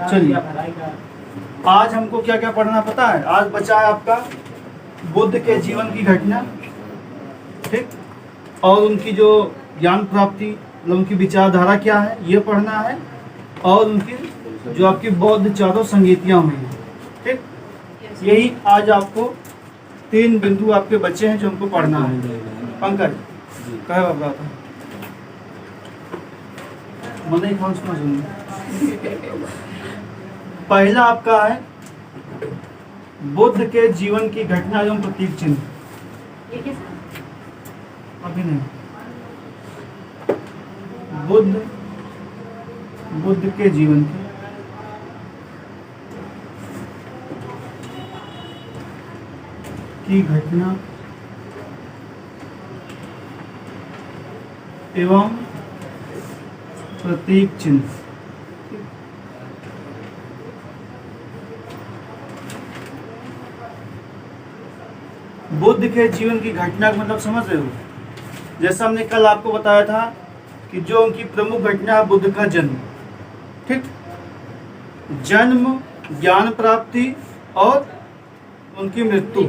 चलिए, आज हमको क्या क्या पढ़ना पता है? आज बचा है आपका बुद्ध के जीवन की घटना, ठीक, और उनकी जो ज्ञान प्राप्ति, मतलब उनकी विचारधारा क्या है ये पढ़ना है, और उनकी जो आपकी बौद्ध चारों संगीतियाँ हुई हैं, ठीक। यही आज आपको 3 बिंदु आपके बच्चे हैं जो हमको पढ़ना है। पंकज कहे बाबा मन खान सुन। पहला आपका है बुद्ध के जीवन की घटना एवं प्रतीक चिन्ह। अभी नहीं, बुद्ध के जीवन की घटना एवं प्रतीक चिन्ह। बुद्ध के जीवन की घटना का मतलब समझ रहे हो? जैसा हमने कल आपको बताया था कि जो उनकी प्रमुख घटना है बुद्ध का जन्म, ठीक, जन्म, ज्ञान प्राप्ति और उनकी मृत्यु,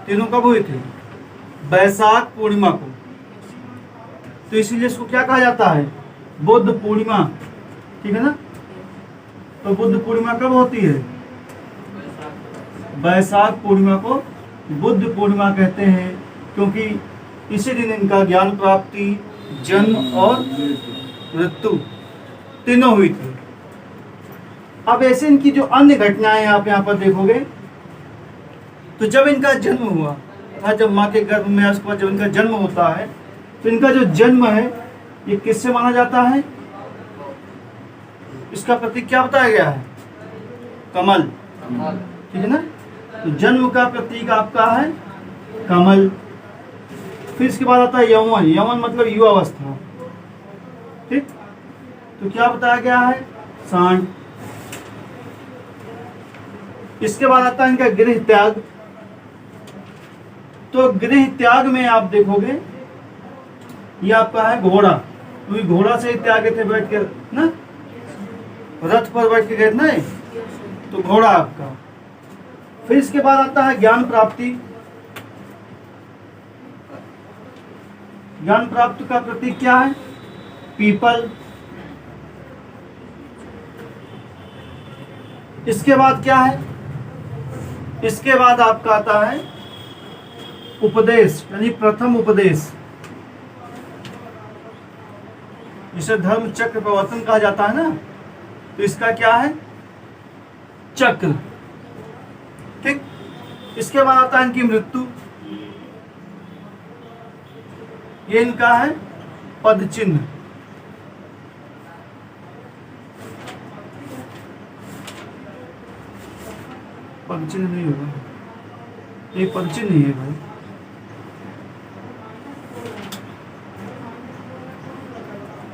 तीनों कब हुई थी? वैशाख पूर्णिमा को। तो इसीलिए इसको क्या कहा जाता है? बुद्ध पूर्णिमा, ठीक है ना। तो बुद्ध पूर्णिमा कब होती है? वैशाख पूर्णिमा को बुद्ध पूर्णिमा कहते हैं, क्योंकि इसी दिन इनका ज्ञान प्राप्ति, जन्म और मृत्यु तीनों हुई थी। अब ऐसे इनकी जो अन्य घटनाएं आप यहाँ पर देखोगे, तो जब इनका जन्म हुआ था, जब माँ के गर्भ में, उसके बाद जब इनका जन्म होता है, तो इनका जो जन्म है ये किससे माना जाता है? इसका प्रतीक क्या बताया गया है? कमल, ठीक है ना। तो जन्म का प्रतीक आपका है कमल। फिर इसके बाद आता है यौवन। यौवन मतलब युवा अवस्था, ठीक। तो क्या बताया गया है? सांड। इसके बाद आता है इनका गृह त्याग। तो गृह त्याग में आप देखोगे ये आपका है घोड़ा, क्योंकि घोड़ा से ही त्यागे थे बैठ कर ना, रथ पर बैठ के गए ना, तो घोड़ा आपका। फिर इसके बाद आता है ज्ञान प्राप्ति। ज्ञान प्राप्ति का प्रतीक क्या है? पीपल। इसके बाद क्या है? इसके बाद आपका आता है उपदेश, यानी प्रथम उपदेश, जिसे धर्म चक्र प्रवर्तन कहा जाता है ना। तो इसका क्या है? चक्र, ठीक। इसके बाद आता है इनकी मृत्यु। ये इनका है पद चिन्ह। पद चिन्ह नहीं होगा, ये पद चिन्ह नहीं है भाई।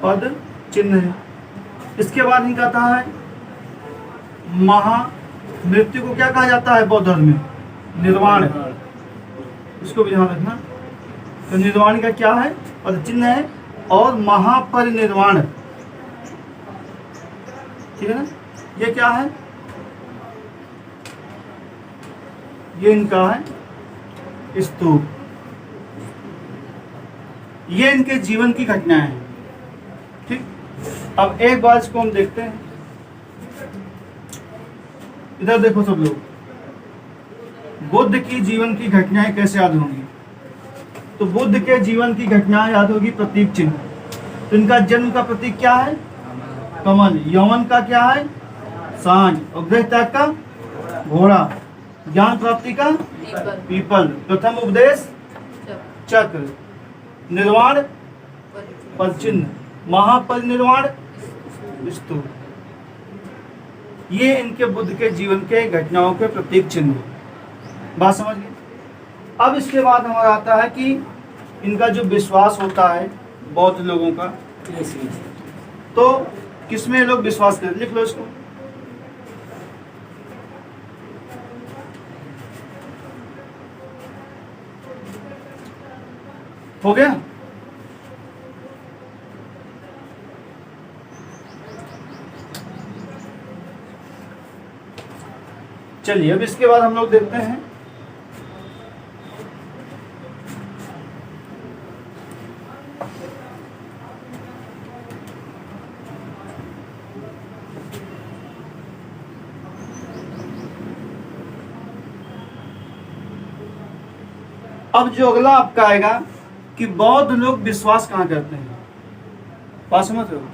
पद चिन्ह है। इसके बाद इनका आता है महा। मृत्यु को क्या कहा जाता है बौद्ध धर्म में? निर्वाण। इसको भी ध्यान रखना। तो निर्वाण का क्या है? पद चिन्ह है। और महापरिनिर्वाण, ठीक है ना। ये क्या है? ये इनका है स्तूप। ये इनके जीवन की घटनाएं हैं, ठीक। अब एक बार इसको हम देखते हैं। इधर देखो सब लोग, बुद्ध की जीवन की घटनाएं कैसे याद होंगी? तो बुद्ध के जीवन की घटनाएं याद होगी प्रतीक चिन्ह। तो इनका जन्म का प्रतीक क्या है? कमल। यौवन का क्या है? सांड। और गृह त्याग का घोड़ा। ज्ञान प्राप्ति का पीपल। प्रथम उपदेश चक्र। निर्वाण पद चिन्ह। महापरिनिर्वाण स्तूप। ये इनके बुद्ध के जीवन के घटनाओं के प्रतीक चिन्ह। बात समझ गए? अब इसके बाद हमारा आता है कि इनका जो विश्वास होता है बौद्ध लोगों का, तो किसमें लोग विश्वास करते? लिख लो इसको। हो गया? चलिए अब इसके बाद हम लोग देखते हैं अब जो अगला आपका आएगा कि बौद्ध लोग विश्वास कहाँ करते हैं। बात समझ रहे हो,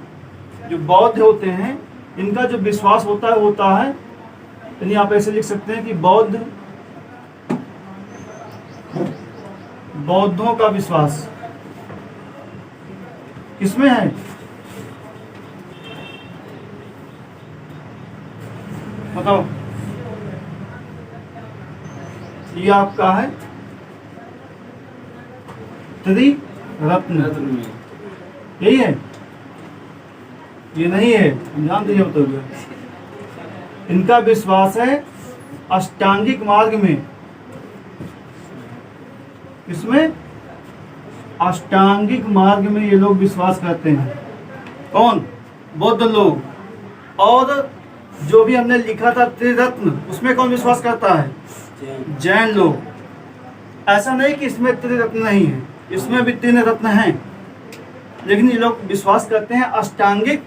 जो बौद्ध होते हैं इनका जो विश्वास होता है यानी आप ऐसे लिख सकते हैं कि बौद्धों का विश्वास किसमें है, बताओ। ये आपका है त्रिरत्न, यही है, ये नहीं है, ध्यान दीजिए बताओ। इनका विश्वास है अष्टांगिक मार्ग में, इसमें अष्टांगिक मार्ग में ये लोग विश्वास करते हैं। कौन? बौद्ध लोग। और जो भी हमने लिखा था त्रिरत्न, उसमें कौन विश्वास करता है? जैन लोग। ऐसा नहीं कि इसमें त्रिरत्न नहीं है, इसमें भी तीन रत्न हैं, लेकिन ये लोग विश्वास करते हैं अष्टांगिक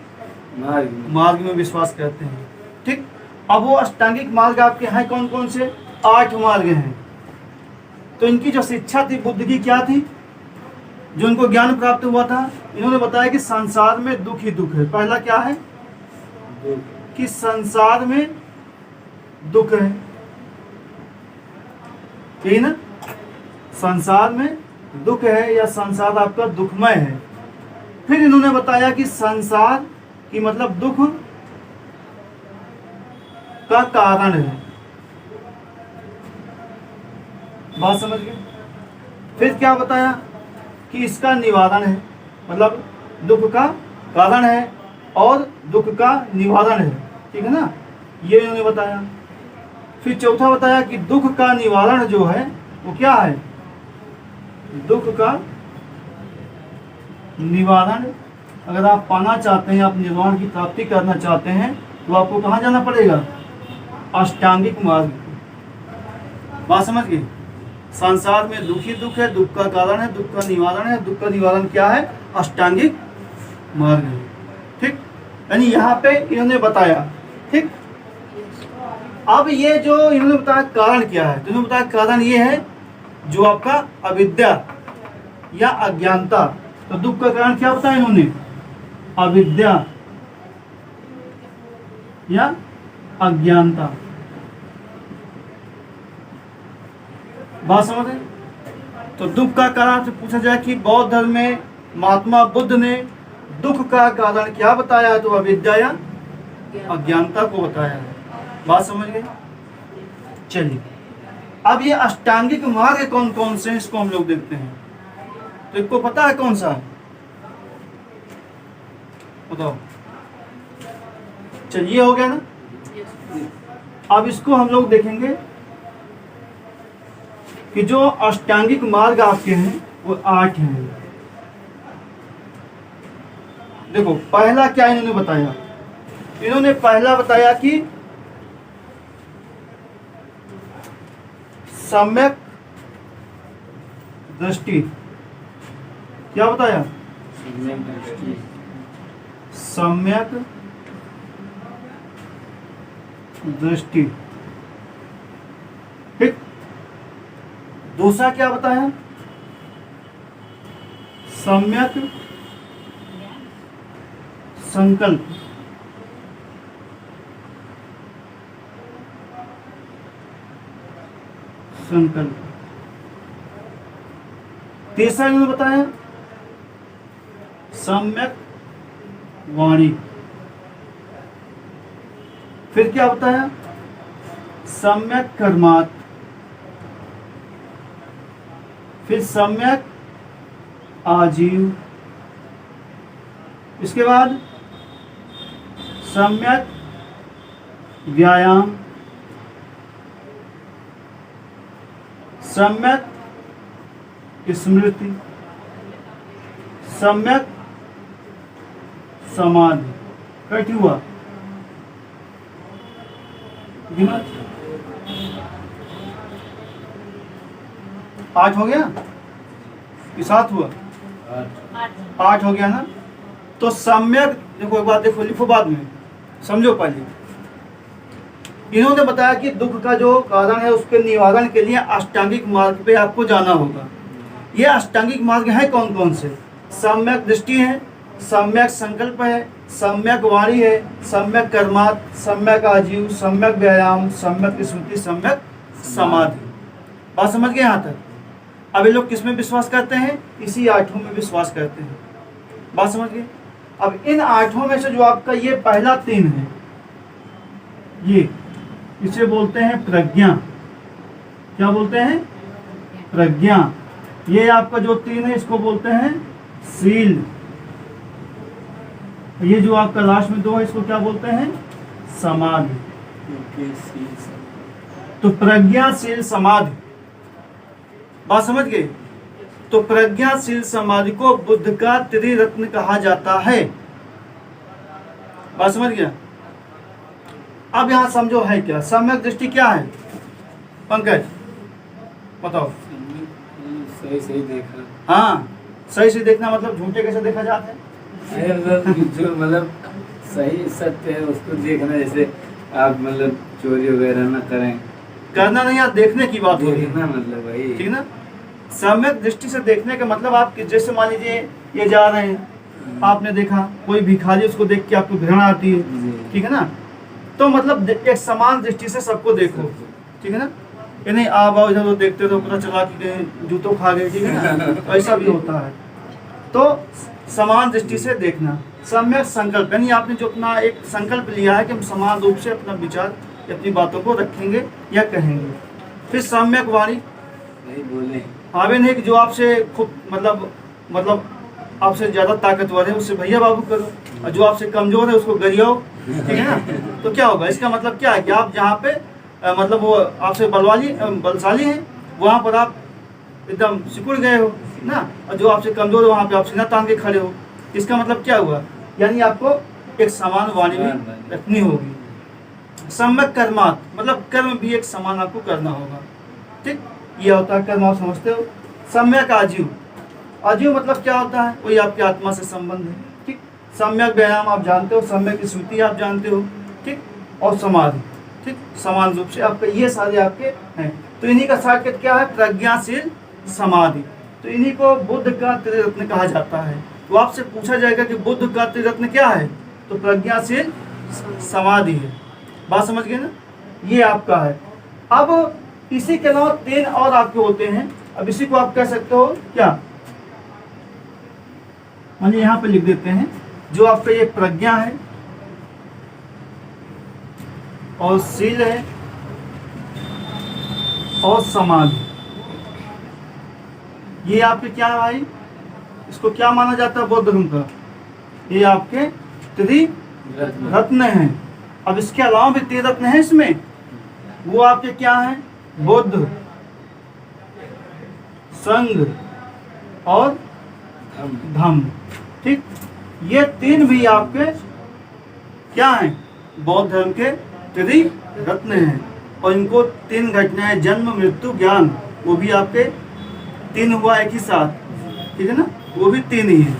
मार्ग में विश्वास करते हैं। ठीक, अब वो अष्टांगिक मार्ग आपके हैं कौन कौन से? 8 मार्ग हैं। तो इनकी जो शिक्षा थी बुद्ध की क्या थी, जो इनको ज्ञान प्राप्त हुआ था, इन्होंने बताया कि संसार में दुख ही दुख है। पहला क्या है कि संसार में दुख है, यही ना, संसार में दुख है या संसार आपका दुखमय है। फिर इन्होंने बताया कि संसार की मतलब दुख का कारण है। बात समझ गए? फिर क्या बताया कि इसका निवारण है, मतलब दुख का कारण है और दुख का निवारण है। ठीक है ना, ये इन्होंने बताया। फिर चौथा बताया कि दुख का निवारण जो है वो क्या है? दुख का निवारण अगर आप पाना चाहते हैं, आप निर्वाण की प्राप्ति करना चाहते हैं, तो आपको कहाँ जाना पड़ेगा? अष्टांगिक मार्ग। बात समझ गए? संसार में दुख ही दुख है, दुख का कारण है, दुख का निवारण है। दुख का निवारण क्या है? अष्टांगिक मार्ग है। ठीक, यानी यहाँ पे इन्होंने बताया। ठीक, अब ये जो इन्होंने बताया कारण क्या है, तो इन्होंने बताया कारण ये है जो आपका अविद्या या अज्ञानता। तो दुख का कारण क्या बताया इन्होंने? अविद्या या अज्ञानता। बात समझ रहे? तो दुख का कारण से पूछा जाए कि बौद्ध धर्म में महात्मा बुद्ध ने दुख का कारण क्या बताया? तो अविद्या या अज्ञानता को बताया है। बात समझ गए? चलिए अब ये अष्टांगिक मार्ग कौन कौन से, इसको हम लोग देखते हैं। तो इसको पता है कौन सा है? बताओ। चलिए हो गया ना। अब इसको हम लोग देखेंगे कि जो अष्टांगिक मार्ग आपके हैं वो 8 हैं। देखो पहला क्या इन्होंने बताया? इन्होंने पहला बताया कि सम्यक दृष्टि। क्या बताया? सम्यक दृष्टि। ठीक, दूसरा क्या बताया? सम्यक संकल्प। संकल्प। तीसरा इन्होंने बताया सम्यक वाणी। फिर क्या बताया? सम्यक कर्मात्। फिर सम्यक आजीव। इसके बाद सम्यक व्यायाम। सम्यक स्मृति। सम्यक समाधि। कट हुआ? 8 हो गया कि 7 हुआ? 8 हो गया ना। तो सम्यक, देखो एक बात देखो, लिखो बाद में, समझो पहले। इन्होंने बताया कि दुख का जो कारण है उसके निवारण के लिए अष्टांगिक मार्ग पे आपको जाना होगा। ये अष्टांगिक मार्ग है कौन कौन से? सम्यक दृष्टि है, सम्यक संकल्प है, सम्यक वाणी है, सम्यक कर्मात, सम्यक आजीव, सम्यक व्यायाम, सम्यक स्मृति, सम्यक समाधि। बात समझ गए यहाँ तक? अब ये लोग किस में विश्वास करते हैं? इसी 8 में विश्वास करते हैं। बात समझ गए? अब इन 8 में से जो आपका ये पहला 3 है, ये इसे बोलते हैं प्रज्ञा। क्या बोलते हैं? प्रज्ञा। ये आपका जो 3 है इसको बोलते हैं शील। ये जो आपका लास्ट में 2 है इसको क्या बोलते हैं? समाधि। तो प्रज्ञा, शील, समाधि। बात समझ गए? तो प्रज्ञा, शील, समाधि को बुद्ध का त्रिरत्न कहा जाता है। बात समझ गया? अब यहां समझो है क्या सम्यक दृष्टि क्या है? पंकज बताओ। सही सही देखना। हाँ, सही से देखना मतलब झूठे कैसे देखा जाता है? जो मतलब सही सत्य है उसको देखना, जैसे आप मतलब चोरी वगैरह ना करें। करना नहीं, यार देखने की बात हो रही है, देखना मतलब भाई, ठीक ना। सम्यक दृष्टि से देखने का मतलब आप जैसे मान लीजिए ये जा रहे हैं, आपने देखा कोई भिखारी, उसको देख के आपको घृणा आती है, ठीक है ना। तो मतलब एक समान दृष्टि से सबको देखो, ठीक है ना। ये नहीं आप आओ इधर देखते तो पता चला कि जूतों खा गए, ठीक है ना। ऐसा भी होता है। तो समान दृष्टि से देखना। सम्यक संकल्प यानी आपने जो अपना एक संकल्प लिया है कि हम समान रूप से अपना विचार, अपनी बातों को रखेंगे या कहेंगे। फिर सम्यक वाणी, नहीं बोले आवे नहीं कि जो आपसे खूब मतलब आपसे ज्यादा ताकतवर है उससे भैया बाबू करो, और जो आपसे कमजोर है उसको गरियाओ, ठीक है ना। तो क्या होगा? इसका मतलब क्या है कि आप जहाँ पे मतलब वो आपसे बलशाली है वहाँ पर आप एकदम सिकुड़ गए हो ना, और जो आपसे कमजोर है वहाँ पे आप सीना तान के खड़े हो। इसका मतलब क्या हुआ? यानी आपको एक समान वाणी भी रखनी होगी। सम्यक कर्मात मतलब कर्म भी एक समान आपको करना होगा, ठीक। ये होता है कर्म, आप समझते हो। सम्यक आजीव, आजीव मतलब क्या होता है? वही आपकी आत्मा से संबंध है, ठीक। सम्यक व्यायाम आप जानते हो, सम्यक स्मृति आप जानते हो, ठीक। और समाधि, ठीक, समान रूप से आपका ये सारे आपके हैं। तो इन्हीं का साकेत क्या है? प्रज्ञाशील, समाधि। तो इन्हीं को बुद्ध का त्रिरत्न कहा जाता है। तो आपसे पूछा जाएगा कि बुद्ध का त्रिरत्न क्या है? तो प्रज्ञाशील, समाधि है। बात समझ गए ना? ये आपका है। अब इसी के अलावा 3 और आपके होते हैं। अब इसी को आप कह सकते हो क्या? मानिए यहाँ पे लिख देते हैं, जो आपका ये प्रज्ञा है और शील है और समाधि, ये आपके क्या है भाई? इसको क्या माना जाता है बौद्ध धर्म का? ये आपके त्रिरत्न हैं। अब इसके अलावा भी 3 रत्न हैं इसमें, वो आपके क्या हैं? बुद्ध, संघ और धम्म, ठीक। ये 3 भी आपके क्या हैं? बौद्ध धर्म के त्रिरत्न हैं। और इनको 3 घटनाएं, जन्म, मृत्यु, ज्ञान, वो भी आपके 3 हुआ एक ही साथ, ठीक है ना। वो भी 3 ही है।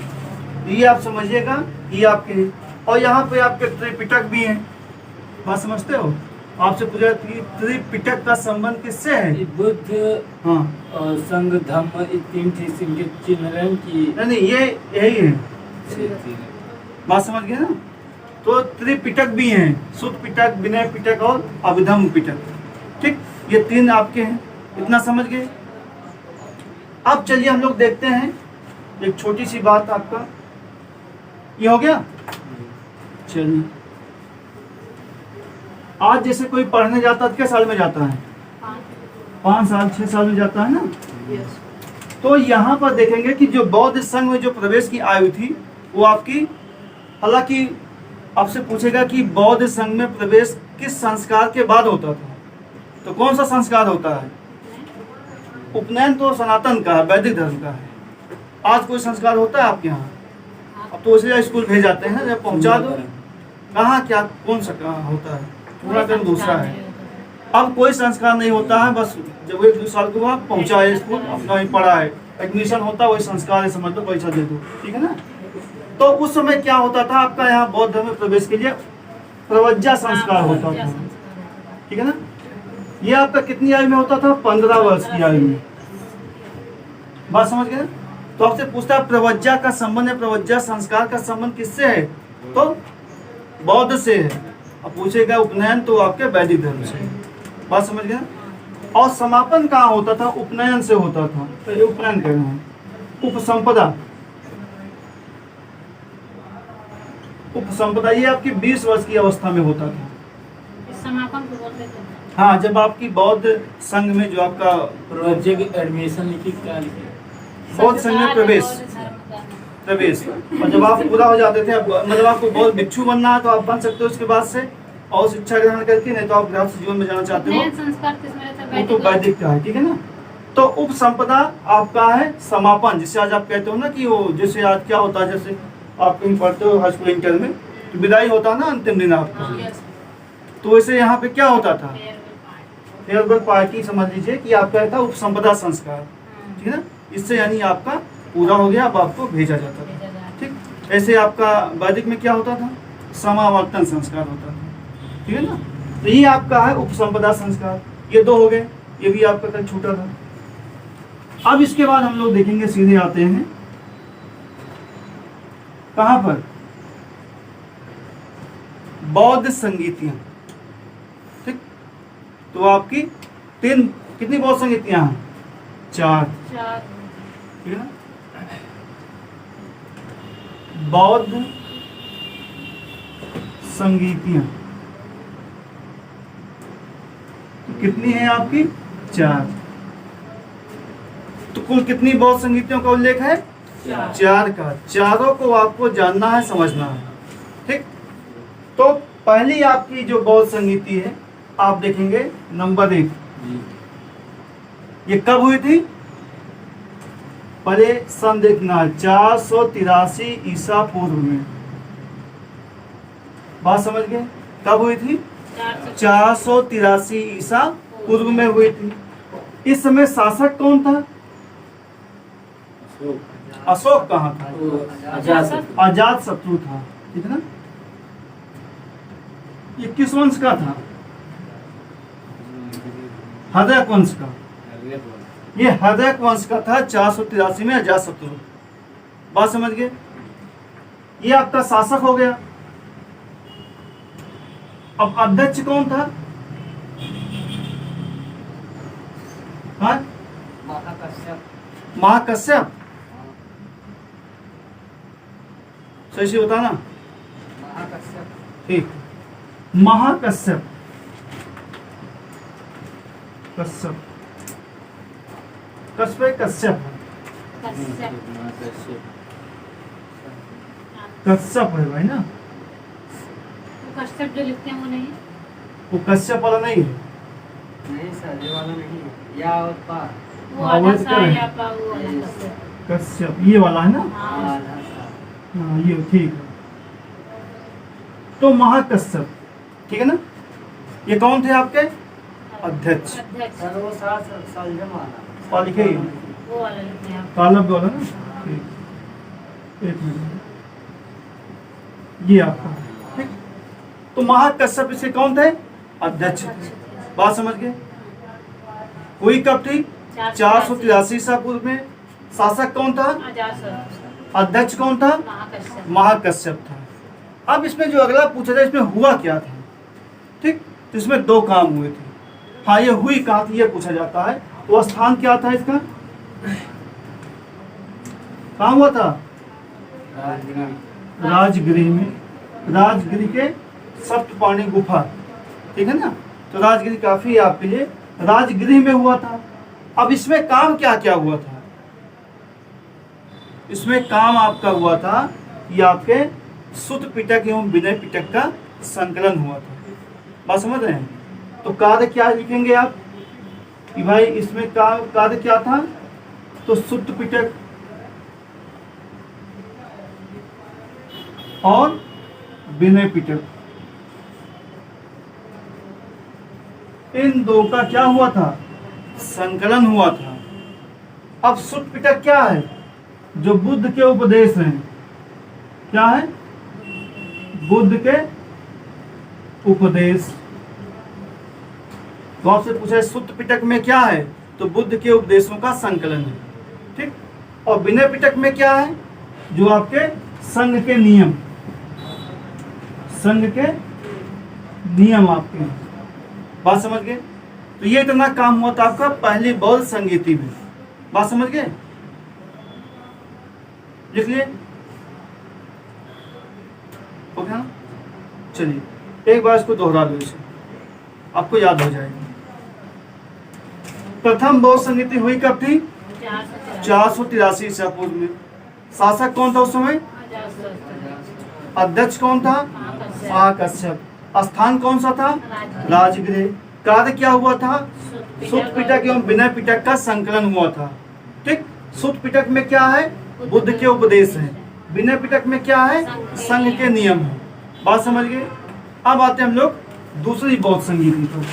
ये आप समझिएगा, ये आपके हैं। और यहाँ पे आपके त्रिपिटक भी हैं। बात समझते हो? आपसे पूछा कि त्रिपिटक का संबंध किससे है? बुद्ध हाँ और संघ धम्म, 3 चीज इनके चिन्ह हैं कि नहीं, ये यही है। बात समझ गए ना? तो त्रिपिटक भी हैं, सुत पिटक, विनय पिटक और अभिधम्म पिटक, ठीक। ये 3 आपके हैं। इतना समझ गए? अब चलिए हम लोग देखते हैं एक छोटी सी बात। आपका ये हो गया। चलिए, आज जैसे कोई पढ़ने जाता है, कितने साल में जाता है? 5 साल 6 साल में जाता है ना। तो यहाँ पर देखेंगे कि जो बौद्ध संघ में जो प्रवेश की आयु थी वो आपकी, हालांकि आपसे पूछेगा कि बौद्ध संघ में प्रवेश किस संस्कार के बाद होता था, तो कौन सा संस्कार होता है? उपनयन तो सनातन का है, वैदिक धर्म का है। आज कोई संस्कार होता है आपके यहाँ? अब तो इसलिए स्कूल भेज जाते हैं, जब पहुँचा दो। कहाँ क्या कौन सा कहाँ होता है? पूरा दिन दूसरा है। अब कोई संस्कार नहीं होता है, बस जब 1-2 साल के हुआ पहुंचा है स्कूल, अपना ही पढ़ा है, एडमिशन होता है, वही संस्कार है, समझ लो पैसा दे दो, ठीक है ना। तो उस समय क्या होता था आपका, यहाँ बौद्ध धर्म में प्रवेश के लिए प्रवज्जा संस्कार होता था, ठीक है ना। ये आपका कितनी आयु में होता था, 15 वर्ष की आयु में। बात समझ गए। तो आपसे पूछता है प्रवज्जा का संबंध है, प्रवज्जा संस्कार का संबंध किससे है, तो बौद्ध से है। अब पूछेगा उपनयन, तो आपके वैदिक धर्म से। बात समझ गए। और समापन कहाँ होता था, उपनयन से होता था, तो ये उपनयन कह रहे हैं। उपसंपदा, उपसंपदा ये आपकी 20 वर्ष की अवस्था में होता था। समापन को बोलते थे। हाँ, जब आपकी बौद्ध संघ में जो आपका प्रोजेक्ट की एडमिशन लिखी क्या लिखी? बौद्ध संघ में प्रवेश, और जब आप पूरा हो जाते थे, मतलब आपको बौद्ध भिक्षु बनना है तो आप बन सकते हो उसके बाद से, और शिक्षा ग्रहण करके, नहीं तो आप गृहस्थ जीवन में जाना चाहते हो, संस्कार किसमें रहता है? वो तो वैदिक का है, ठीक है ना। तो उपसंपदा आपका है समापन, जिससे आज आप कहते हो ना कि वो जैसे आज क्या होता है, जैसे आप कहीं पढ़ते हो हाई स्कूल इंटर में, तो विदाई होता है ना अंतिम दिन आपका, तो वैसे यहाँ पे क्या होता था, फेयरवेल पार्टी समझ लीजिए कि आपका था उपसंपदा संस्कार, ठीक है ना। इससे यानी आपका पूरा हो गया, अब आपको भेजा जाता था, ठीक। ऐसे आपका वैदिक में क्या होता था, समावर्तन संस्कार होता था, ठीक है ना। तो ये आपका है उपसंपदा संस्कार। ये 2 हो गए, ये भी आपका कल छूटा था। अब इसके बाद हम लोग देखेंगे, सीधे आते हैं कहां पर, बौद्ध संगीतियां, ठीक। तो आपकी 3 कितनी बौद्ध संगीतियां हैं, 4, ठीक है ना। बौद्ध संगीतियां तो कितनी है आपकी, 4। तो कुल कितनी बौद्ध संगीतियों का उल्लेख है, 4 का। चारों को आपको जानना है, समझना है, ठीक। तो पहली आपकी जो बौद्ध संगीति है, आप देखेंगे नंबर 1, ये कब हुई थी, पहले सन देखना, 483 ईसा पूर्व में। बात समझ गए, कब हुई थी, 483 ईसा पूर्व में हुई थी। इस समय शासक कौन था, अशोक कहाँ था, अजात शत्रु था, ठीक है ना। ये किस वंश का था, हर्यक वंश का, ये हर्यक वंश का था, 483 में अजात शत्रु। बात समझ गए। ये आपका शासक हो गया। अब अध्यक्ष कौन था, हाँ, महाकश्यप, सही से बताना, ठीक, महाकश्यप, कश्यप, कश्यप, कश्यप, कश्यप है भाई ना, कश्यप जो लिखते हैं वो नहीं, वो कश्यप वाला नहीं है, नहीं सर, ये वाला नहीं है, या और पार, वो आधा सा या पा वो वाला कश्यप ये वाला है ना, हाँ, हाँ ये ठीक है। तो महाकश्यप, ठीक है ना। ये कौन थे आपके अध्यक्ष, सर वो साथ सलजम वाला, और लिखे वो वाला लिखते हैं। तालब वाला ना, ठीक, एक मिनट, ये आपका, ठीक। तो महाकश्यप इसके कौन थे, अध्यक्ष थे। बात समझ गए। हुई कब थी, 483 ईसा पूर्व में। शासक कौन था, अध्यक्ष कौन था, महाकश्यप था। अब इसमें जो अगला पूछा जाए, इसमें हुआ क्या था, ठीक। तो इसमें 2 काम हुए थे। हाँ, ये हुई कहाँ थी, ये पूछा जाता है। वो स्थान क्या था इसका, कहाँ हुआ था, राजगिरी में, राजगिरी के सप्तपाणी गुफा, ठीक है ना। तो राजगिरी काफी आपके लिए, राजगिरी में हुआ था। अब इसमें काम क्या क्या हुआ था, इसमें काम आपका हुआ था कि आपके सुत्त पिटक एवं विनय पिटक का संकलन हुआ था। बात समझ रहे हैं। तो कार्य क्या लिखेंगे आप कि भाई इसमें कार्य क्या था, तो सुत्त पिटक और विनय पिटक, इन दो का क्या हुआ था? संकलन हुआ था। अब सुत्त पिटक क्या है? जो बुद्ध के उपदेश हैं। क्या है? बुद्ध के उपदेश। तो आपसे पूछा है सुत्त पिटक में क्या है? तो बुद्ध के उपदेशों का संकलन है। ठीक। और विनय पिटक में क्या है? जो आपके संघ के नियम, संघ के नियम आपके हैं। बात समझ गए? तो ये इतना काम हुआ था आपका पहली बौद्ध संगीति में। बात समझ गए? लिख लिए? ओके ना? चलिए एक बार इसको दोहरा लो, इसे आपको याद हो जाएगा। प्रथम बौद्ध संगीति हुई कब थी? 483 ईसा पूर्व में। शासक कौन था उस समय? अध्यक्ष कौन था? महाकश्यप। स्थान कौन सा था? राजगृह। कार्य क्या हुआ था? सुत्त पिटक एवं विनय पिटक का संकलन हुआ था। ठीक। सुत्त पिटक में क्या है? बुद्ध के उपदेश है। विनय पिटक में क्या है? संघ के नियम है। बात समझ गए? अब आते हैं हम लोग दूसरी बौद्ध संगीति पर।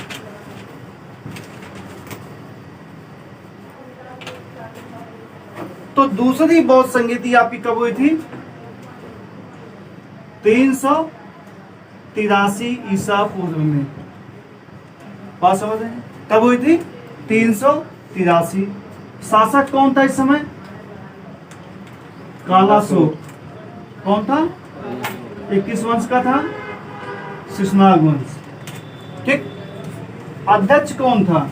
तो दूसरी बौद्ध संगीति आपकी कब हुई थी? 383 ईसा पूर्व में। बात समझ रहे हैं? कब हुई थी? 383। शासक कौन था इस समय? कालाशोक। कौन था? 21 वंश का था, शिशुनाग वंश। ठीक। अध्यक्ष कौन था?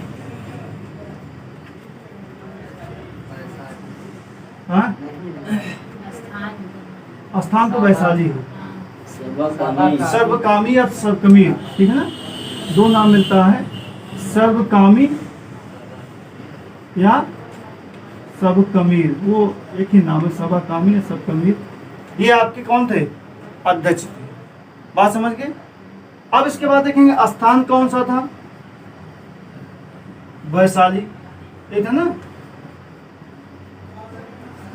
हाँ? स्थान तो वैशाली है। सर्वकामी या सर्वकमीर। ठीक है ना? दो नाम मिलता है, सर्वकामी या सर्वकमीर। वो एक ही नाम है, सर्वकामी या सर्वकमीर। ये आपके कौन थे? अध्यक्ष थे। बात समझ गए? अब इसके बाद देखेंगे स्थान कौन सा था? वैशाली। एक है ना,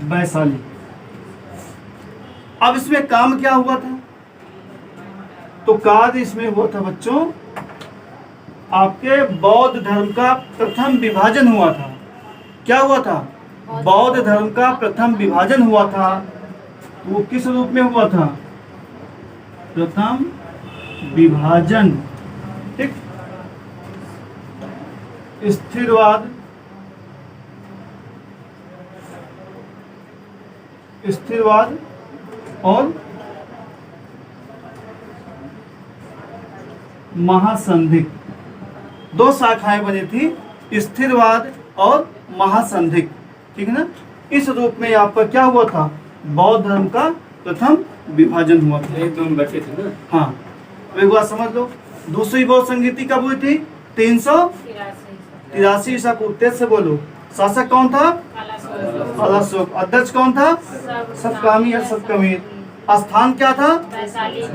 वैशाली। अब इसमें काम क्या हुआ था? तो कार्य इसमें हुआ था बच्चों, आपके बौद्ध धर्म का प्रथम विभाजन हुआ था। क्या हुआ था? बौद्ध धर्म का प्रथम विभाजन हुआ था। वो किस रूप में हुआ था? प्रथम विभाजन। ठीक। स्थिरवाद, स्थिरवाद और महासंधिक। दो शाखाएं बनी थी, स्थिरवाद और महासंधिक। ठीक है ना? इस रूप में आपका क्या हुआ था? बौद्ध धर्म का प्रथम विभाजन हुआ था। एक दो बचे थे ना। हाँ, एक बात समझ लो। दूसरी बौद्ध संगीति कब हुई थी? 383 ईसा पूर्व। तेज से बोलो। शासक कौन था? कालाशोक। अध्यक्ष कौन था? सतकामी या सतकमीर। स्थान क्या था?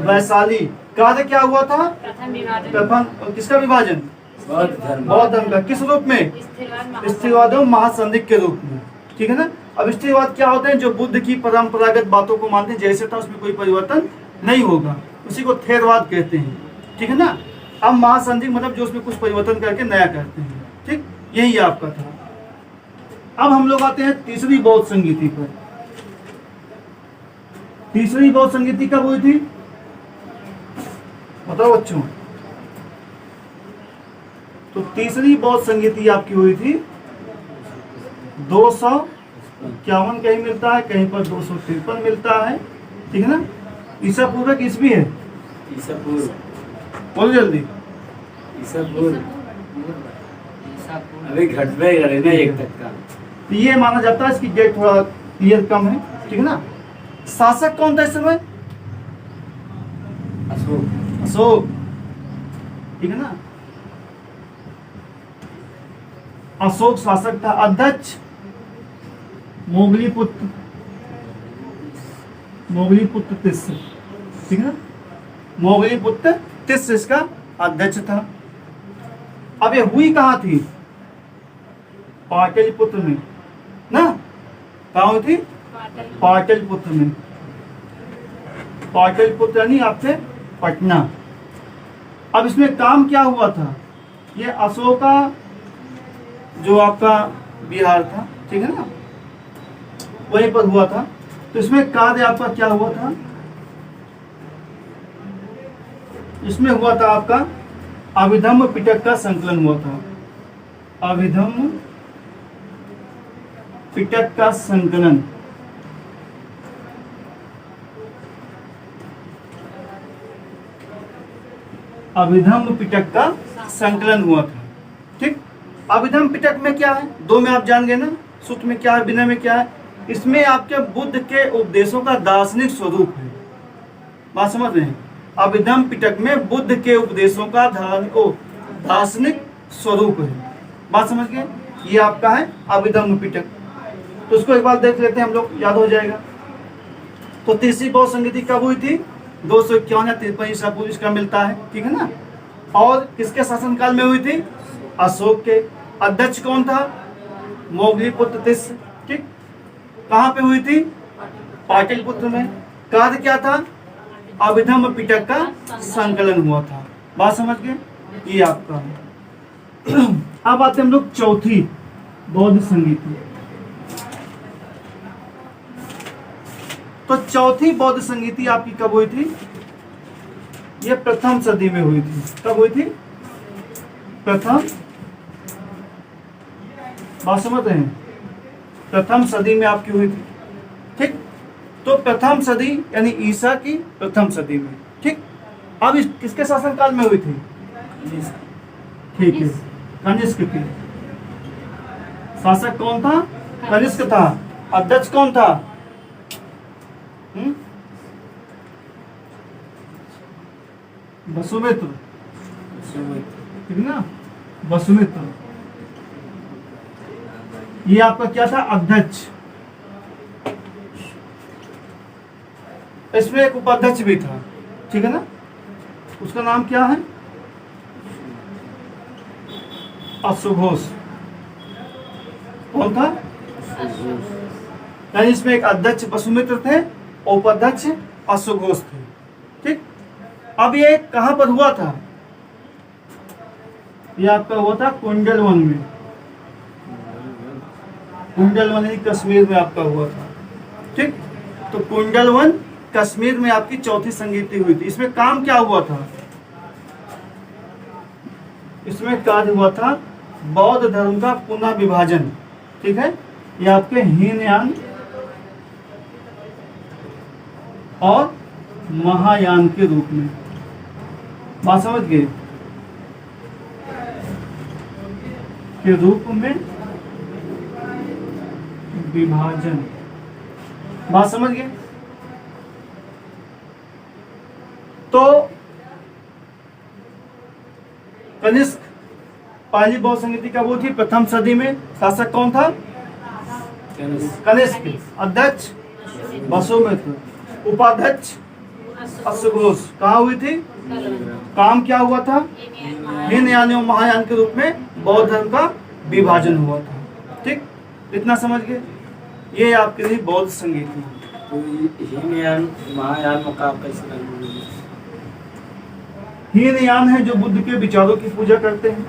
वैशाली। कार्य क्या हुआ था? प्रथम किसका विभाजन? बौद्ध धर्म। बौद्ध धर्म का। किस रूप में? स्थिरवाद और महासंधिक के रूप में। ठीक है ना? अब स्थिरवाद क्या होते हैं? जो बुद्ध की परंपरागत बातों को मानते हैं, जैसे था उसमें कोई परिवर्तन नहीं होगा, उसी को थेरवाद कहते हैं। ठीक है ना? अब महासंधिक मतलब जो उसमें कुछ परिवर्तन करके नया करते हैं। ठीक, यही आपका था। अब हम लोग आते हैं तीसरी बौद्ध संगीति पर। तीसरी बौद्ध संगीति कब हुई थी? बताओ बच्चों। तो तीसरी बौद्ध संगीति आपकी हुई थी 251 कहीं मिलता है, कहीं पर 253 मिलता है। ठीक है ना? ईसा पूर्व की ईस्वी है। ईसा पूर्व। बोलो जल्दी। ईसा पूर्व। अभी घट पे करे ना एक तक का। तो ये माना जाता है, इसकी डेट थोड़ा क्लियर कम है। ठीक है ना? शासक कौन था इस समय? अशोक। अशोक। ठीक है ना? अशोक शासक था। अध्यक्ष मोगलीपुत्र, मोगलीपुत्र तिस्स। ठीक है ना? मोगलीपुत्र तिस्स इसका अध्यक्ष था। अब ये हुई कहाँ थी? पाटलिपुत्र में ना? कहाँ हुई थी? पाटलिपुत्र में। पाटलिपुत्र यानी आपसे पटना। अब इसमें काम क्या हुआ था? ये अशोका जो आपका बिहार था, ठीक है ना, वहीं पर हुआ था। तो इसमें कार्य आपका क्या हुआ था? इसमें हुआ था आपका अभिधम्म पिटक का संकलन हुआ था। अभिधम्म पिटक का संकलन। अभिधम्म पिटक का संकलन हुआ था, ठीक। अभिधम्म पिटक में क्या है? दो में आप जान गए ना, सूत्र में क्या है, विनय में क्या है। इसमें आपके बुद्ध के उपदेशों का दार्शनिक स्वरूप है। बात समझ रहे हैं? अभिधम्म पिटक में बुद्ध के उपदेशों का दार्शनिक स्वरूप है। बात समझ गए? ये आपका है अभिधम्म पिटक। तो उसको एक बार देख लेते हैं हम लोग, याद हो जाएगा। तो तीसरी बौद्ध संगीति कब हुई थी? 251 या 53 ईसा पूर्व इसका मिलता है, ठीक है ना। और किसके शासनकाल में हुई थी? अशोक के। अध्यक्ष कौन था? मोगलीपुत्र तिस्स, ठीक। कहाँ पे हुई थी? पाटलिपुत्र में। कार्य क्या था? अभिधम्म पिटक का संकलन हुआ था। बात समझ गए? ये आपका है। अब आते हम लोग चौथी बौद्ध संगीति। तो चौथी बौद्ध संगीति आपकी कब हुई थी? ये प्रथम सदी में हुई थी। कब हुई थी? प्रथम, बात समझ रहे हैं? प्रथम सदी में आपकी हुई थी, ठीक। तो प्रथम सदी यानी ईसा की प्रथम सदी में, ठीक। अब इस किसके शासनकाल में हुई थी? ठीक है, कनिष्क की। शासक कौन था? कनिष्क था। अध्यक्ष कौन था? वसुमित्र, ठीक ना, वसुमित्र। ये आपका क्या था? अध्यक्ष। इसमें एक उपाध्यक्ष भी था, ठीक है ना। उसका नाम क्या है? अश्वघोष। कौन था? यानी इसमें एक अध्यक्ष वसुमित्र थे, उपाध्यक्ष अश्वघोष थे, ठीक। अब ये कहां पर हुआ था? ये आपका हुआ था कुंडलवन में। कुंडलवन यानी कश्मीर में आपका हुआ था, ठीक। तो कुंडलवन कश्मीर में आपकी चौथी संगीति हुई थी। इसमें काम क्या हुआ था? इसमें कार्य हुआ था बौद्ध धर्म का पुनः विभाजन, ठीक है। ये आपके हीनयान और महायान के रूप में। बात समझ गए? के रूप में विभाजन। बात समझ गए? तो कनिष्क पहली बौद्ध संगीति का वो थी प्रथम सदी में। शासक कौन था? कनिष्क। अध्यक्ष वसुमित्र, उपाध्यक्ष अश्वघोष। कहाँ हुई थी? काम क्या हुआ था? हीनयान और महायान के रूप में बौद्ध धर्म का विभाजन हुआ था, ठीक। इतना समझ गए? ये आपके लिए बौद्ध संगीत है। तो हीनयान महायान में का कैसे करना? हीनयान है जो बुद्ध के विचारों की पूजा करते हैं,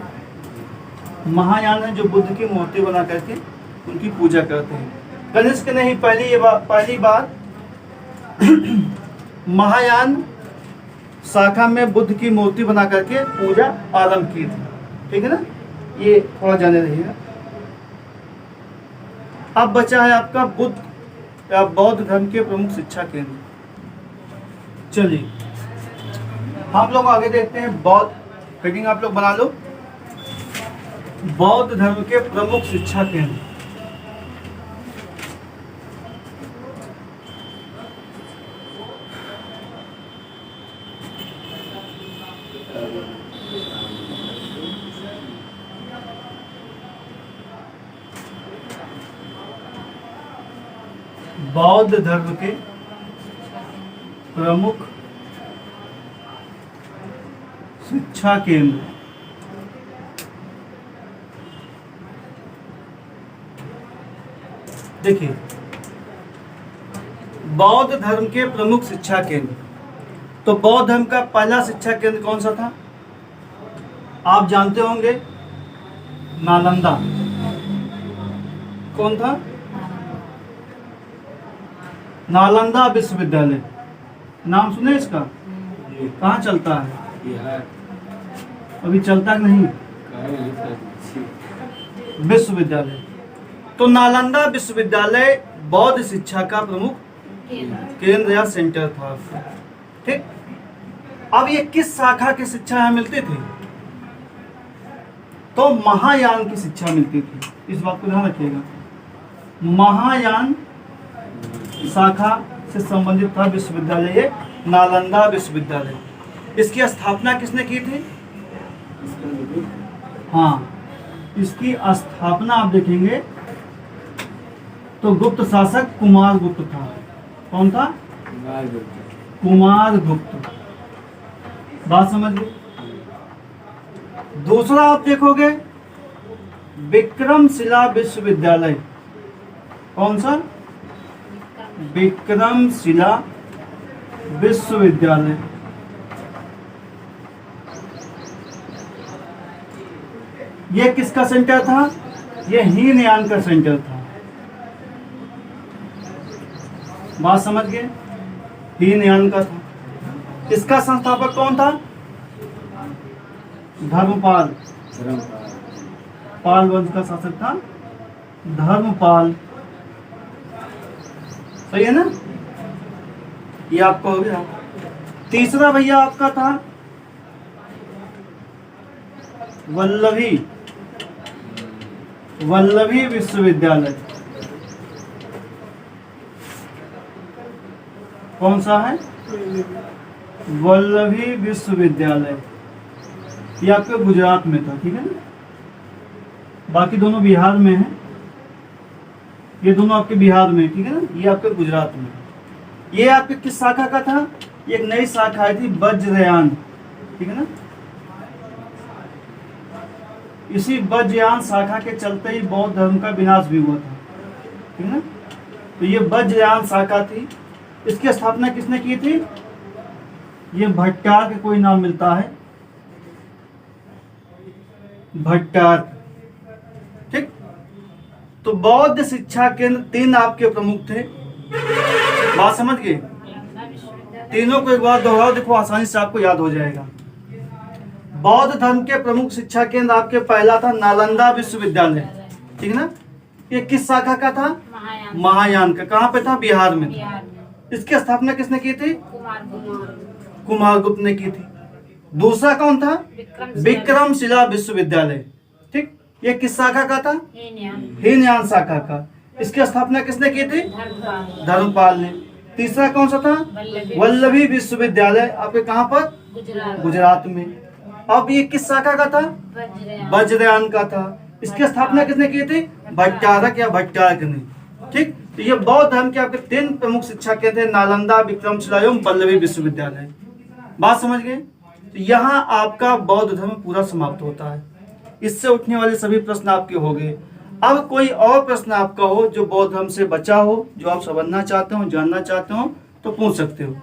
महायान है जो बुद्ध की मूर्ति बना करके उनकी पूजा करते हैं। कनिष्क ने ही पहली बार महायान शाखा में बुद्ध की मूर्ति बना करके पूजा आरंभ की थी, ठीक है ना। ये थोड़ा जाने रहिएगा। अब बचा है आपका बुद्ध या बौद्ध धर्म के प्रमुख शिक्षा केंद्र। चलिए हम लोग आगे देखते हैं। बौद्ध हेडिंग आप लोग बना लो, बौद्ध धर्म के प्रमुख शिक्षा केंद्र। बौद्ध धर्म के प्रमुख शिक्षा केंद्र। देखिए, बौद्ध धर्म के प्रमुख शिक्षा केंद्र। तो बौद्ध धर्म का पहला शिक्षा केंद्र कौन सा था? आप जानते होंगे नालंदा कौन था? नालंदा विश्वविद्यालय, नाम सुने इसका? ये कहाँ चलता है? बिहार अभी चलता नहीं का है ये सब। विश्वविद्यालय। तो नालंदा विश्वविद्यालय बौद्ध शिक्षा का प्रमुख केंद्र या सेंटर था। ठीक, अब ये किस शाखा की शिक्षा यहाँ मिलती थी? तो महायान की शिक्षा मिलती थी। इस बात को ध्यान रखिएगा, महायान शाखा से संबंधित था विश्वविद्यालय ये नालंदा विश्वविद्यालय। इसकी स्थापना किसने की थी? इसका भी हाँ, इसकी स्थापना आप देखेंगे तो गुप्त शासक कुमार गुप्त था। कौन था? बिहार बोलते हैं। कुमार गुप्त। बात समझ गए? दूसरा आप देखोगे विक्रमशिला विश्वविद्यालय। कौन सा? विक्रमशिला विश्वविद्यालय। यह किसका सेंटर था? यह हीनयान का सेंटर था। बात समझ गए? हीनयान का था। इसका संस्थापक कौन था? धर्मपाल। धर्मपाल। पाल वंश का शासक था धर्मपाल। सही है ना? ये आपका हो गया। तीसरा भैया आपका था वल्लभी विश्वविद्यालय। कौन सा है? वल्लभी विश्वविद्यालय। ये आपके गुजरात में था। ठीक है ना? बाकी दोनों बिहार में है। ये दोनों आपके बिहार में, ठीक है ना? ये आपके गुजरात में। ये आपके किस शाखा का था? ये एक नई शाखा आई थी वज्रयान। ठीक है ना? इसी वज्रयान शाखा के चलते ही बौद्ध धर्म का विनाश भी हुआ था। ठीक है ना? तो ये वज्रयान शाखा थी। इसकी स्थापना किसने की थी? ये भट्टार का कोई नाम मिलता है, भट्टार। ठीक, तो बौद्ध शिक्षा केंद्र 3 आपके प्रमुख थे। बात समझ गए? नालंदा विश्वविद्यालय, तीनों को एक बार दोहराओ, देखो आसानी से आपको याद हो जाएगा। बौद्ध धर्म के प्रमुख शिक्षा केंद्र आपके पहला था नालंदा विश्वविद्यालय। ठीक है ना? ये किस शाखा का था? महायान, महायान का। कहाँ पे था? बिहार में था। बिहार में इसकी स्थापना किसने की थी? कुमार गुप्त, कुमार गुप्त ने की थी। दूसरा कौन था? विक्रमशिला, विक्रमशिला विश्वविद्यालय। ठीक, ये किस शाखा का था? हीनयान, हीनयान शाखा का। इसकी स्थापना किसने की थी? धर्मपाल, धर्मपाल ने। तीसरा कौन सा था? वल्लभी, वल्लभी विश्वविद्यालय। आपके कहाँ पर? गुजरात, गुजरात में। अब ये किस शाखा का था? वज्रयान, वज्रयान का था। इसकी स्थापना किसने की थी? भट्टारक या भट्टारक ने। ठीक, तो ये बौद्ध धर्म के आपके 3 प्रमुख शिक्षा केंद्र थे, नालंदा, विक्रमशिला एवं वल्लभी विश्वविद्यालय। बात समझ गए? तो यहाँ आपका बौद्ध धर्म पूरा समाप्त होता है। इससे उठने वाले सभी प्रश्न आपके हो गए। अब कोई और प्रश्न आपका हो जो बौद्ध धर्म से बचा हो, जो आप समझना चाहते हो, जानना चाहते हो, तो पूछ सकते हो।